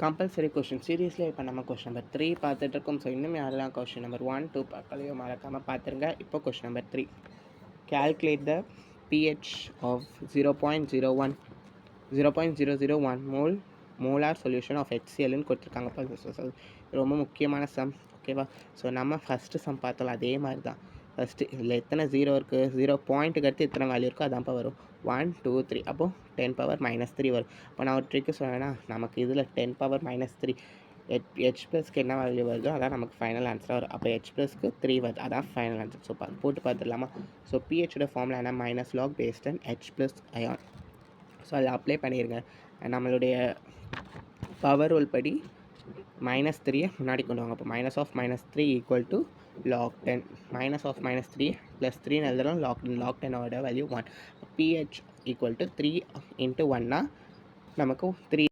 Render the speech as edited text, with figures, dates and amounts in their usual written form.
Compulsory question seriously இப்போ நம்ம question number 3 பார்த்துட்டு இருக்கோம். ஸோ இன்னும் யாரெல்லாம் கொஷின் நம்பர் 1, 2 பார்க்கலையோ மறக்காமல் பார்த்துருங்க. இப்போ question number 3, calculate the pH of 0.001 molar solution of HClன்னு கொடுத்துருக்காங்க. ரொம்ப முக்கியமான சம், ஓகேவா? ஸோ நம்ம ஃபஸ்ட்டு சம் பார்த்தோம் அதே மாதிரி தான். ஃபஸ்ட்டு இதில் எத்தனை ஜீரோ இருக்குது, 0 பாயிண்ட்டுக்கு அடுத்து எத்தனை வேல்யூ இருக்கோ அதான்ப்பா வரும். 1, 2, 3, அப்போது 10⁻³ வரும். இப்போ நான் ஒரு ட்ரிக்கு சொன்னேன்னா, நமக்கு இதில் 10⁻³ H+க்கு என்ன வேல்யூ வருதோ அதான் நமக்கு ஃபைனல் ஆன்சராக வரும். அப்போ H+க்கு 3 வருது, அதான் ஃபைனல் ஆன்சர். ஸோ போட்டு பார்த்துடலாமா? ஸோ pHோட ஃபார்முலா என்ன, -log based on H+ ion. So அதை அப்ளை பண்ணிடுங்க. நம்மளுடைய பவர் ரூல் படி -3 முன்னாடி கொண்டு வாங்க. அப்போ -3 = log 10. -3 + 3 எழுதுகிறோம். log 10ஓட வேல்யூ 1. pH = 3 × 1னா நமக்கு 3